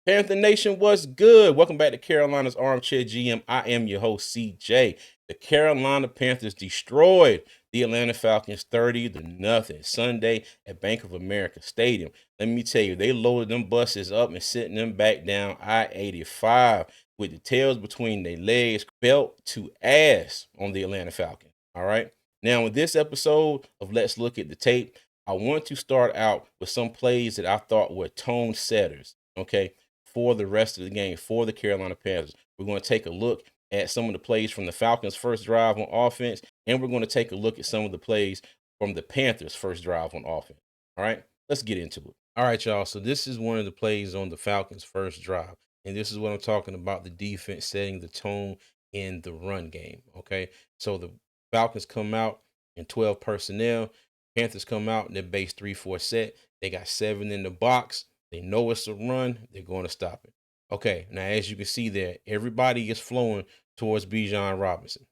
Panther Nation, what's good? Welcome back to Carolina's Armchair GM. I am your host, CJ. The Carolina Panthers destroyed the Atlanta Falcons 30-0 Sunday at Bank of America Stadium. Let me tell you, they loaded them buses up and sitting them back down I-85 with the tails between their legs, belt to ass on the Atlanta Falcons. All right. Now, in this episode of Let's Look at the Tape, I want to start out with some plays that I thought were tone setters. Okay, for the rest of the game for the Carolina Panthers. We're going to take a look at some of the plays from the Falcons' first drive on offense, and we're going to take a look at some of the plays from the Panthers' first drive on offense. All right, let's get into it. All right, y'all. So this is one of the plays on the Falcons' first drive, and this is what I'm talking about: the defense setting the tone in the run game. Okay, so the Falcons come out in 12 personnel. Panthers come out in their base 3-4 set. They got 7 in the box. They know it's a run. They're going to stop it. Okay, now as you can see there, everybody is flowing towards Bijan Robinson.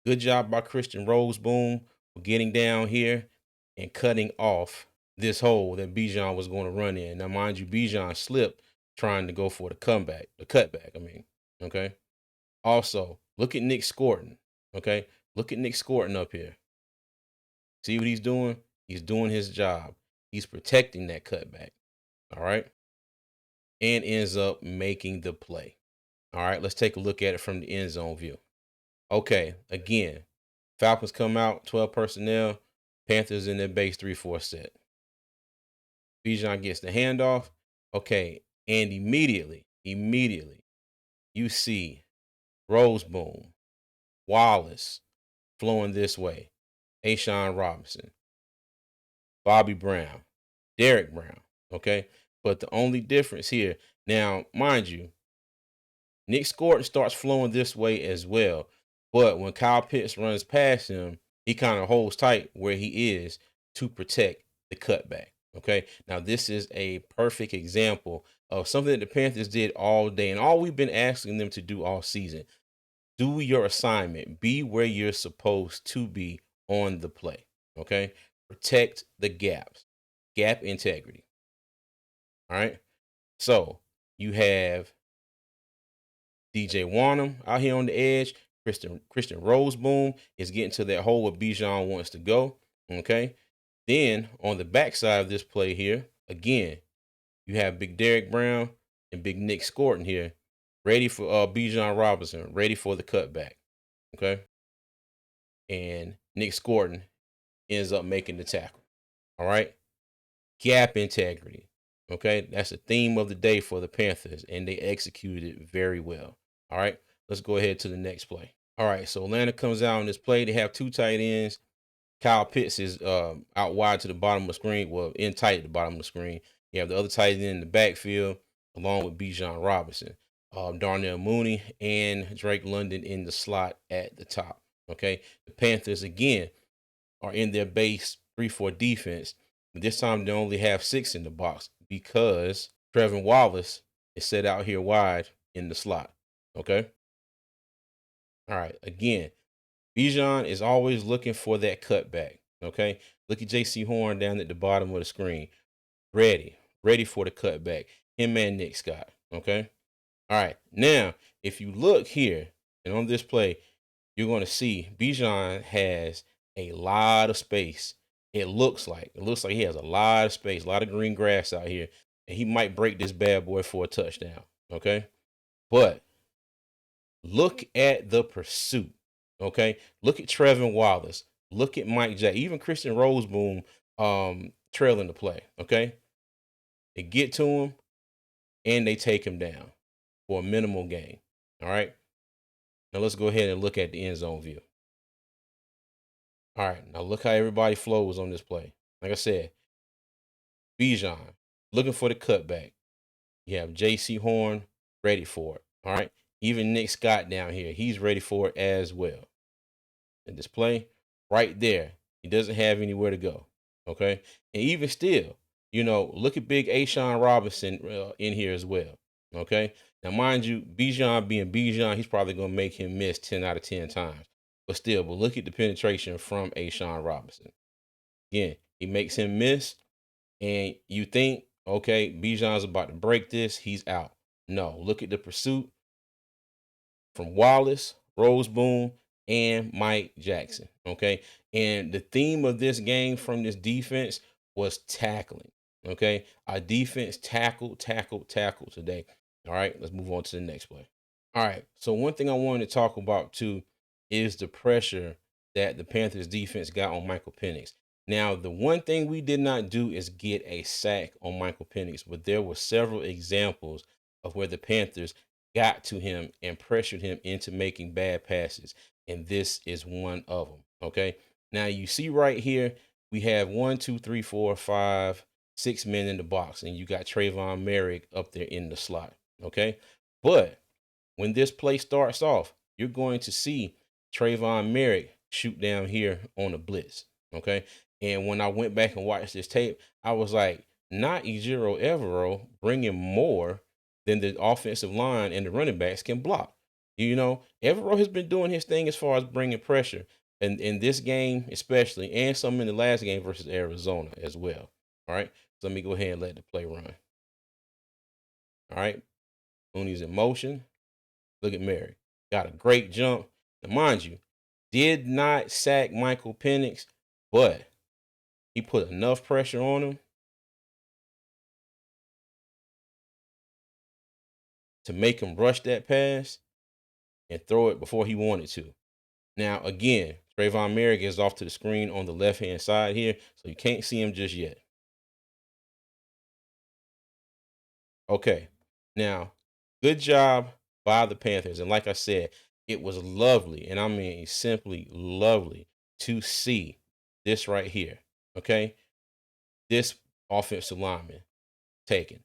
Good job by Christian Roseboom for getting down here and cutting off this hole that Bijan was going to run in. Now, mind you, Bijan slipped trying to go for the cutback, okay? Also, look at Nick Scorton, okay? Look at Nick Scorton up here. See what he's doing? He's doing his job. He's protecting that cutback, all right? And ends up making the play. All right, let's take a look at it from the end zone view. Okay, again, Falcons come out, 12 personnel, Panthers in their base 3-4 set. Bijan gets the handoff. Okay, and immediately, you see Roseboom, Wallace flowing this way, Ashawn Robinson, Bobby Brown, Derek Brown, okay? But the only difference here, now, mind you, Nick Scorton starts flowing this way as well. But when Kyle Pitts runs past him, he kind of holds tight where he is to protect the cutback. Okay. Now, this is a perfect example of something that the Panthers did all day and all we've been asking them to do all season. Do your assignment, be where you're supposed to be on the play. Okay. Protect the gaps, gap integrity. All right. So you have DJ Wanham out here on the edge. Christian Roseboom is getting to that hole where Bijan wants to go. Okay. Then on the backside of this play here, again, you have Big Derek Brown and Big Nick Scorton here, ready for Bijan Robinson, ready for the cutback. Okay. And Nick Scorton ends up making the tackle. All right. Gap integrity. Okay. That's the theme of the day for the Panthers, and they executed it very well. All right. Let's go ahead to the next play. All right. So Atlanta comes out on this play. They have 2 tight ends. Kyle Pitts is out wide to the bottom of the screen. Well, in tight at the bottom of the screen. You have the other tight end in the backfield, along with Bijan Robinson, Darnell Mooney, and Drake London in the slot at the top. Okay. The Panthers, again, are in their base 3-4 defense. This time they only have 6 in the box because Trevin Wallace is set out here wide in the slot. Okay. All right. Again, Bijan is always looking for that cutback. Okay. Look at JC Horn down at the bottom of the screen. Ready for the cutback. Him and Nick Scott. Okay. All right. Now, if you look here and on this play, you're going to see Bijan has a lot of space. It looks like he has a lot of space, a lot of green grass out here, and he might break this bad boy for a touchdown. Okay. But look at the pursuit. Okay. Look at Trevin Wallace. Look at Mike Jack. Even Christian Roseboom trailing the play. Okay. They get to him and they take him down for a minimal gain. All right. Now let's go ahead and look at the end zone view. All right. Now look how everybody flows on this play. Like I said, Bijan looking for the cutback. You have JC Horn ready for it. All right. Even Nick Scott down here, he's ready for it as well. In this play, right there, he doesn't have anywhere to go. Okay. And even still, look at big Ashawn Robinson in here as well. Okay. Now, mind you, Bijan being Bijan, he's probably going to make him miss 10 out of 10 times. But look at the penetration from Ashawn Robinson. Again, he makes him miss. And you think, Okay, Bijan's about to break this. He's out. No, look at the pursuit from Wallace, Roseboom, and Mike Jackson. Okay. And the theme of this game from this defense was tackling. Okay. Our defense tackled today. All right. Let's move on to the next play. All right. So, one thing I wanted to talk about too is the pressure that the Panthers defense got on Michael Penix. Now, the one thing we did not do is get a sack on Michael Penix, but there were several examples of where the Panthers got to him and pressured him into making bad passes. And this is one of them. Okay. Now you see right here, we have 1, 2, 3, 4, 5, 6 men in the box, and you got Trayvon Merrick up there in the slot. Okay. But when this play starts off, you're going to see Trayvon Merrick shoot down here on a blitz. Okay. And when I went back and watched this tape, I was like, not Ejiro Evero bringing more than the offensive line and the running backs can block. You know, Evero has been doing his thing as far as bringing pressure. And in this game, especially, and some in the last game versus Arizona as well. All right. So let me go ahead and let the play run. All right. Mooney's in motion. Look at Mary. Got a great jump. Now, mind you, did not sack Michael Penix, but he put enough pressure on him to make him rush that pass and throw it before he wanted to. Now, again, Trayvon Merrick is off to the screen on the left-hand side here, so you can't see him just yet. Okay. Now, good job by the Panthers. And like I said, it was lovely, and I mean simply lovely to see this right here. Okay. This offensive lineman taken.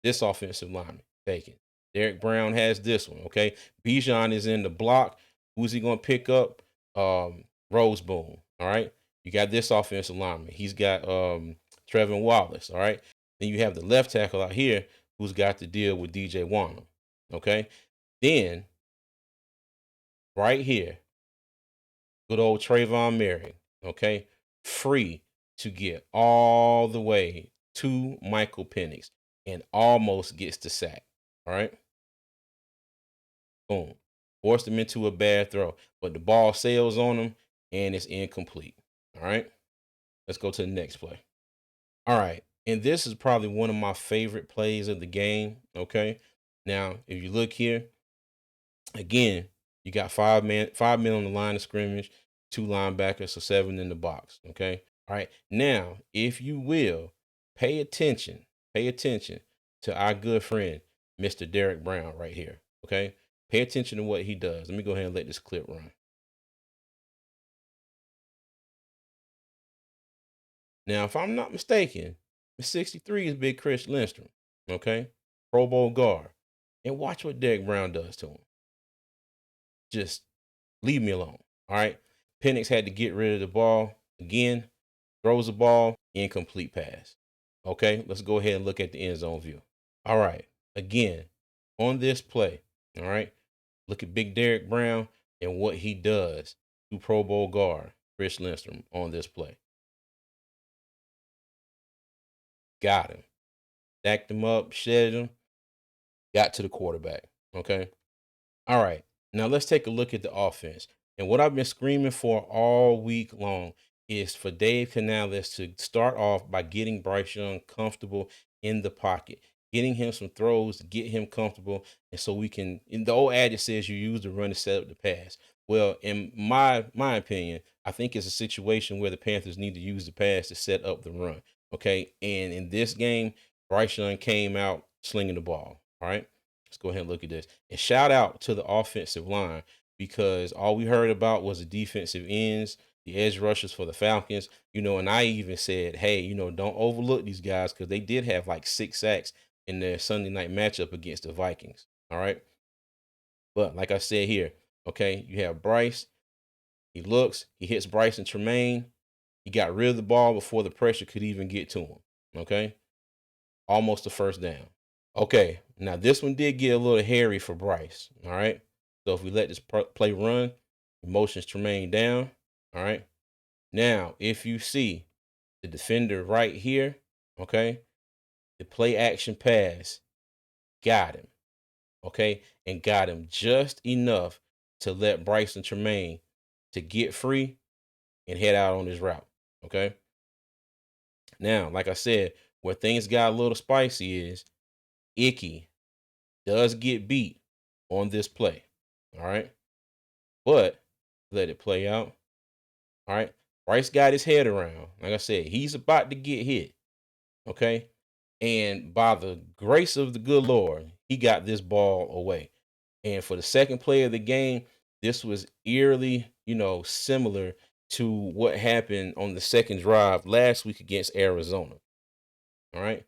This offensive lineman taken. Derek Brown has this one. Okay. Bijan is in the block. Who's he going to pick up? Roseboom. All right. You got this offensive lineman. He's got Trevin Wallace. All right. Then you have the left tackle out here who's got to deal with DJ Warner. Okay. Then right here, good old Trayvon Merrick. Okay. Free to get all the way to Michael Penix and almost gets the sack. All right. Boom. Forced him into a bad throw, but the ball sails on him and it's incomplete. All right. Let's go to the next play. All right. And this is probably one of my favorite plays of the game. Okay. Now, if you look here, again, you got 5 men on the line of scrimmage, 2 linebackers, so 7 in the box. Okay. All right. Now, if you will, pay attention to our good friend, Mr. Derek Brown, right here. Okay. Pay attention to what he does. Let me go ahead and let this clip run. Now, if I'm not mistaken, the 63 is Big Chris Lindstrom. Okay. Pro Bowl guard. And watch what Derek Brown does to him. Just leave me alone. All right. Penix had to get rid of the ball again, throws the ball, incomplete pass. Okay. Let's go ahead and look at the end zone view. All right. Again, on this play, all right, look at Big Derek Brown and what he does to Pro Bowl guard Chris Lindstrom on this play. Got him. Stacked him up, shedded him, got to the quarterback. Okay. All right. Now let's take a look at the offense. And what I've been screaming for all week long is for Dave Canales to start off by getting Bryce Young comfortable in the pocket, getting him some throws to get him comfortable. And so we can, in the old adage says you use the run to set up the pass. Well, in my opinion, I think it's a situation where the Panthers need to use the pass to set up the run. Okay. And in this game, Bryce Young came out slinging the ball. All right. Let's go ahead and look at this. And shout out to the offensive line because all we heard about was the defensive ends, the edge rushers for the Falcons, and I even said, hey, don't overlook these guys because they did have like 6 sacks in their Sunday night matchup against the Vikings. All right. But like I said here, okay, you have Bryce. He hits Bryce and Tremaine. He got rid of the ball before the pressure could even get to him. Okay. Almost a first down. Okay, now this one did get a little hairy for Bryce. All right. So if we let this play run, motions Tremaine down. All right. Now, if you see the defender right here, okay, The play action pass got him, okay, and got him just enough to let Bryson Tremaine to get free and head out on his route, okay. Now, like I said, where things got a little spicy is Icky does get beat on this play, all right, but let it play out, all right. Bryce got his head around. Like I said, he's about to get hit, okay, and by the grace of the good Lord, he got this ball away. And for the second play of the game, this was eerily, similar to what happened on the second drive last week against Arizona. All right.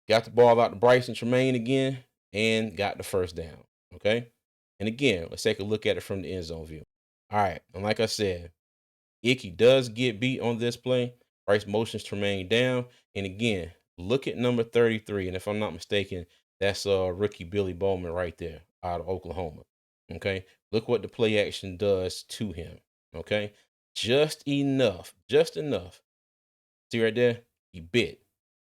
Got the ball out to Bryson Tremaine again and got the first down. Okay. And again, let's take a look at it from the end zone view. All right. And like I said, Icky does get beat on this play. Bryce motions Tremaine down. And again, look at number 33. And if I'm not mistaken, that's rookie Billy Bowman right there out of Oklahoma. Okay. Look what the play action does to him. Okay. Just enough. Just enough. See right there? He bit.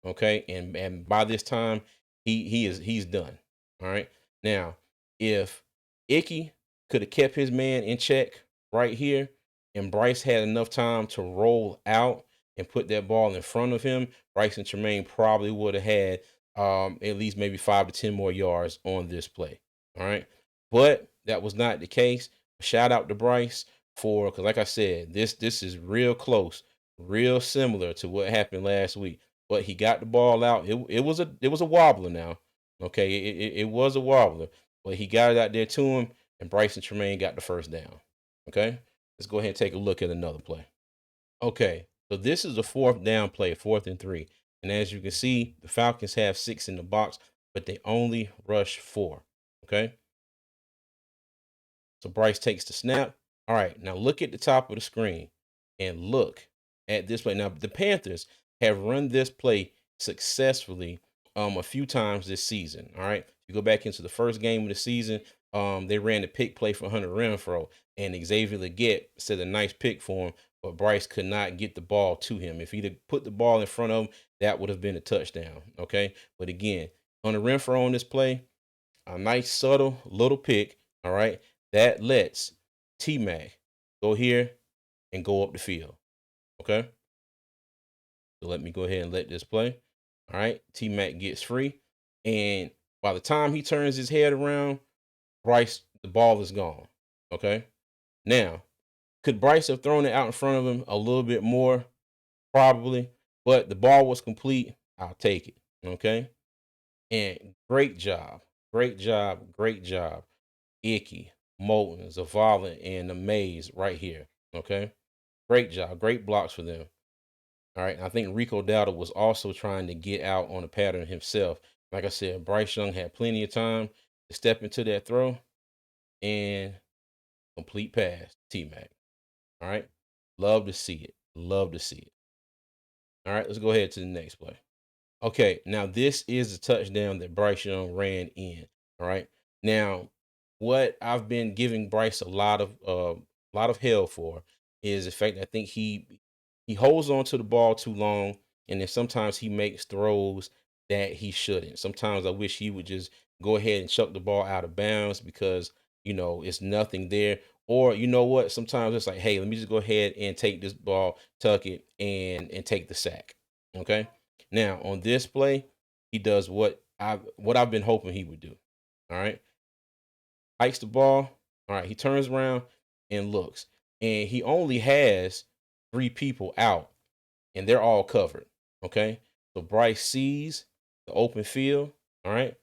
Okay. And by this time, he's done. All right. Now, if Icky could have kept his man in check right here, and Bryce had enough time to roll out and put that ball in front of him, Bryson Tremaine probably would have had at least maybe 5 to 10 more yards on this play. All right. But that was not the case. Shout out to Bryce because like I said, this is real close, real similar to what happened last week. But he got the ball out. It was a wobbler now. Okay, it was a wobbler, but he got it out there to him, and Bryson Tremaine got the first down. Okay, let's go ahead and take a look at another play. Okay, so this is a fourth down play, 4th and 3. And as you can see, the Falcons have 6 in the box, but they only rush 4. Okay, so Bryce takes the snap. All right, now look at the top of the screen and look at this play. Now, the Panthers have run this play successfully a few times this season. All right. If you go back into the first game of the season, they ran the pick play for Hunter Renfro, and Xavier Legette set a nice pick for him, but Bryce could not get the ball to him. If he'd have put the ball in front of him, that would have been a touchdown. Okay. But again, Hunter Renfro on this play, a nice subtle little pick. All right. That lets T Mac go here and go up the field. Okay. So let me go ahead and let this play. All right. T Mac gets free. And by the time he turns his head around, Bryce, the ball is gone. Okay. Now, could Bryce have thrown it out in front of him a little bit more? Probably. But the ball was complete. I'll take it. Okay. And great job. Great job. Great job. Icky, Moulton, Zavala, and the Maze right here. Okay. Great job. Great blocks for them. All right. I think Rico Dowdle was also trying to get out on a pattern himself. Like I said, Bryce Young had plenty of time to step into that throw and complete pass. T Mac. All right. Love to see it. Love to see it. All right. Let's go ahead to the next play. Okay, now this is a touchdown that Bryce Young ran in. All right. Now, what I've been giving Bryce a lot of hell for is the fact that I think he holds on to the ball too long, and then sometimes he makes throws that he shouldn't. Sometimes I wish he would just go ahead and chuck the ball out of bounds because it's nothing there. Or you know what? Sometimes it's like, hey, let me just go ahead and take this ball, tuck it, and take the sack. Okay. Now on this play, he does what I've been hoping he would do. All right, hikes the ball. All right, he turns around and looks, and he only has 3 people out, and they're all covered. Okay, so Bryce sees the open field. All right,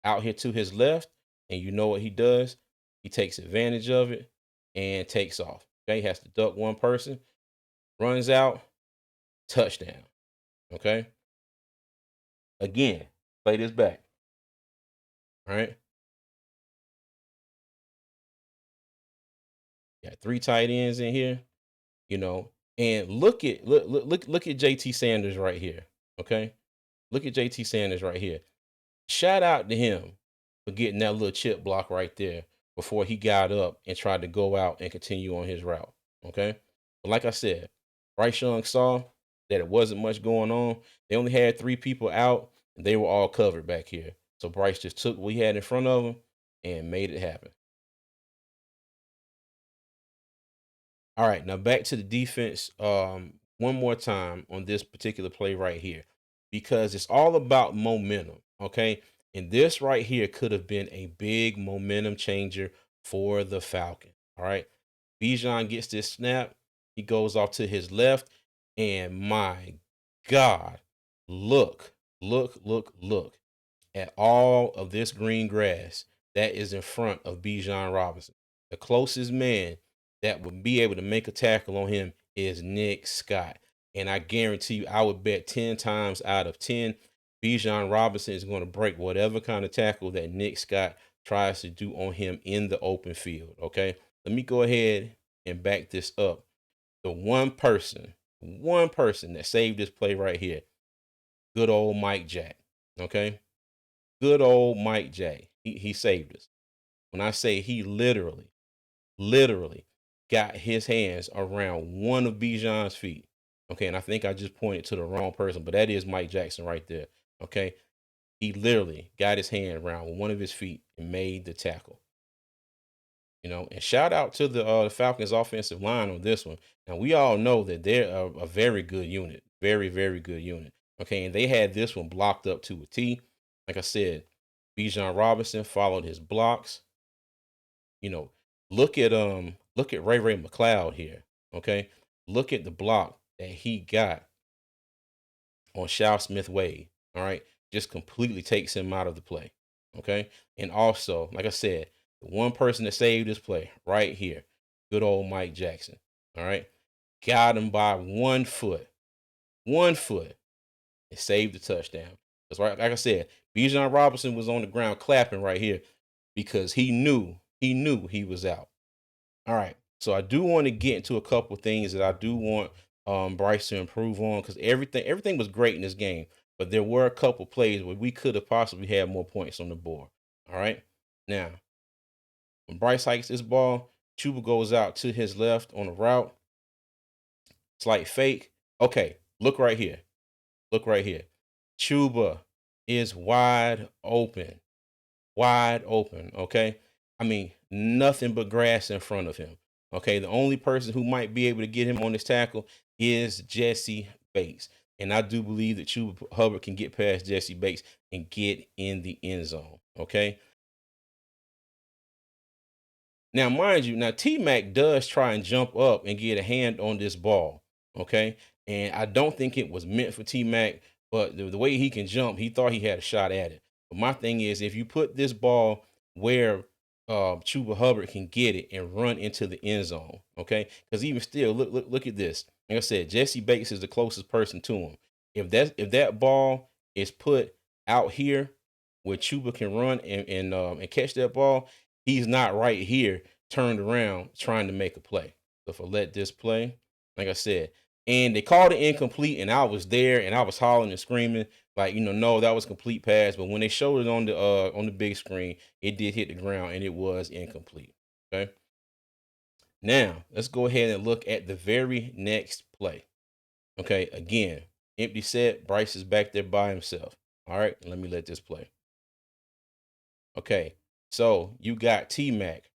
out here to his left, and you know what he does? He takes advantage of it and takes off. Okay, he has to duck one person, runs out, touchdown. Okay, again, play this back. All right. Got 3 tight ends in here, and look at JT Sanders right here. Okay. Look at JT Sanders right here. Shout out to him for getting that little chip block right there before he got up and tried to go out and continue on his route. Okay. But like I said, Bryce Young saw that it wasn't much going on. They only had 3 people out, and they were all covered back here. So Bryce just took what he had in front of him and made it happen. All right, now back to the defense. One more time on this particular play right here, because it's all about momentum. Okay, and this right here could have been a big momentum changer for the Falcons. All right, Bijan gets this snap. He goes off to his left, and my God, look, look at all of this green grass that is in front of Bijan Robinson. The closest man that would be able to make a tackle on him is Nick Scott. And I guarantee you, I would bet 10 times out of 10, Bijan Robinson is going to break whatever kind of tackle that Nick Scott tries to do on him in the open field. Okay. Let me go ahead and back this up. The one person that saved this play right here, good old Mike Jack. Okay. Good old Mike Jack. He saved us. When I say he literally got his hands around one of Bijan's feet. Okay, and I think I just pointed to the wrong person, but that is Mike Jackson right there. Okay, he literally got his hand around one of his feet and made the tackle. And shout out to the Falcons offensive line on this one. Now we all know that they're a very good unit, very very good unit. Okay, and they had this one blocked up to a T. Like I said, Bijan Robinson followed his blocks. You know, look at Ray McLeod here. Okay, look at the block that he got on Shao Smith Wade. All right, just completely takes him out of the play. Okay, and also, like I said, the one person that saved this play right here, good old Mike Jackson. All right, got him by 1 foot, 1 foot, and saved the touchdown. That's right. Like I said, Bijan Robinson was on the ground clapping right here because he knew he was out. All right. So I do want to get into a couple of things that I do want Bryce to improve on, because everything was great in this game, but there were a couple plays where we could have possibly had more points on the board. All right. Now, when Bryce hikes this ball, Chuba goes out to his left on the route. Slight fake. Okay, look right here. Look right here. Chuba is wide open. Wide open. Okay. I mean, nothing but grass in front of him. Okay. The only person who might be able to get him on this tackle is Jesse Bates. And I do believe that Chuba Hubbard can get past Jesse Bates and get in the end zone. Okay. Now, mind you, now T Mac does try and jump up and get a hand on this ball. Okay. And I don't think it was meant for T Mac, but the way he can jump, he thought he had a shot at it. But my thing is, if you put this ball where Chuba Hubbard can get it and run into the end zone, okay? Because even still, look at this. Like I said, Jesse Bates is the closest person to him. If that ball is put out here where Chuba can run and catch that ball, he's not right here turned around trying to make a play. So if I let this play, like I said, and they called it incomplete, and I was there and I was hollering and screaming like, no, that was complete pass. But when they showed it on the big screen, it did hit the ground and it was incomplete. Okay. Now let's go ahead and look at the very next play. Okay, again, empty set. Bryce is back there by himself. All right, let me let this play. Okay, so you got T Mac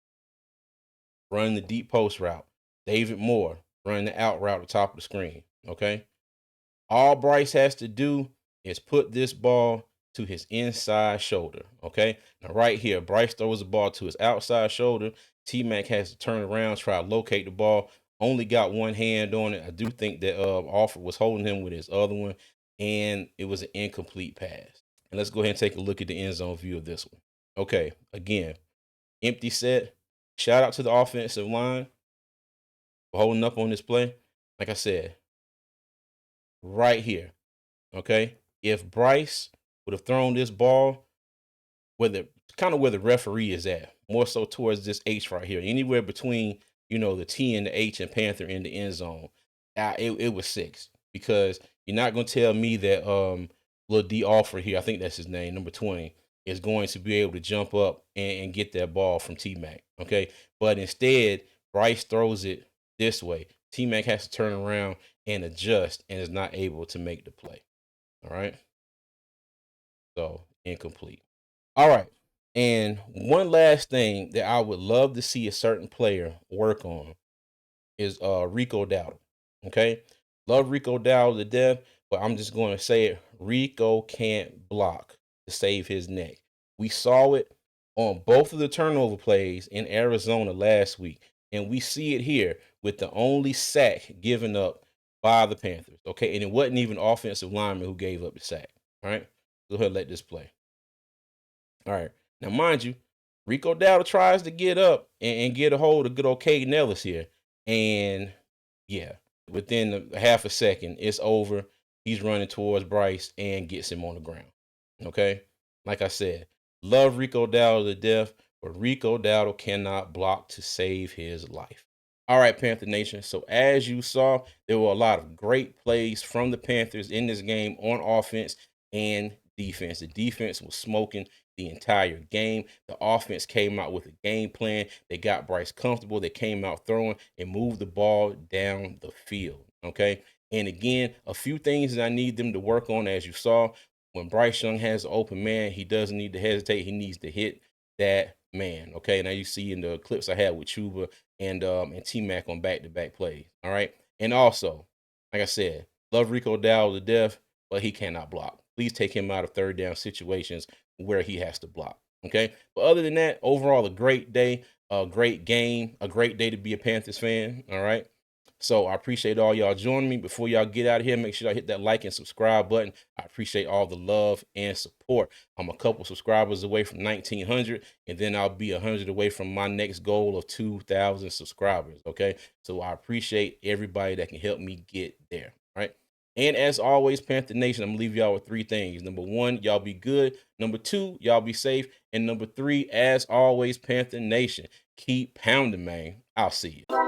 running the deep post route. David Moore running the out route at the top of the screen. Okay. All Bryce has to do is put this ball to his inside shoulder. Okay. Now, right here, Bryce throws the ball to his outside shoulder. T Mac has to turn around, try to locate the ball. Only got one hand on it. I do think that Alford was holding him with his other one, and it was an incomplete pass. And let's go ahead and take a look at the end zone view of this one. Okay. Again, empty set. Shout out to the offensive line for holding up on this play. Like I said, right here. Okay. If Bryce would have thrown this ball where the referee is at, more so towards this H right here, anywhere between, the T and the H and Panther in the end zone, it was 6. Because you're not going to tell me that Lil D Alford here, I think that's his name, number 20, is going to be able to jump up and get that ball from T Mac. Okay. But instead, Bryce throws it this way. T-Mac has to turn around and adjust and is not able to make the play. All right. So incomplete. All right. And one last thing that I would love to see a certain player work on is Rico Dowdle. Okay. Love Rico Dowdle to death, but I'm just going to say it. Rico can't block to save his neck. We saw it on both of the turnover plays in Arizona last week, and we see it here with the only sack given up by the Panthers. Okay. And it wasn't even offensive lineman who gave up the sack. All right. Go ahead and let this play. All right. Now, mind you, Rico Dowdle tries to get up and get a hold of good old Caden Ellis here. And yeah, within a half a second, it's over. He's running towards Bryce and gets him on the ground. Okay. Like I said, love Rico Dowdle to death, but Rico Dowdle cannot block to save his life. All right, Panther Nation. So as you saw, there were a lot of great plays from the Panthers in this game on offense and defense. The defense was smoking the entire game. The offense came out with a game plan. They got Bryce comfortable. They came out throwing and moved the ball down the field. Okay. And again, a few things that I need them to work on, as you saw, when Bryce Young has an open man, he doesn't need to hesitate. He needs to hit that man. Okay. Now you see in the clips I had with Chuba and T-Mac on back-to-back plays. All right. And also, like I said, love Rico Dowdle to death, but he cannot block. Please take him out of third down situations where he has to block. Okay. But other than that, overall, a great day, a great game, a great day to be a Panthers fan. All right. So I appreciate all y'all joining me. Before y'all get out of here, make sure y'all hit that like and subscribe button. I appreciate all the love and support. I'm a couple subscribers away from 1,900, and then I'll be 100 away from my next goal of 2,000 subscribers. Okay. So I appreciate everybody that can help me get there. All right. And as always, Panther Nation, I'm gonna leave y'all with three things. Number one, y'all be good. Number two, y'all be safe. And number three, as always, Panther Nation, keep pounding, man. I'll see you.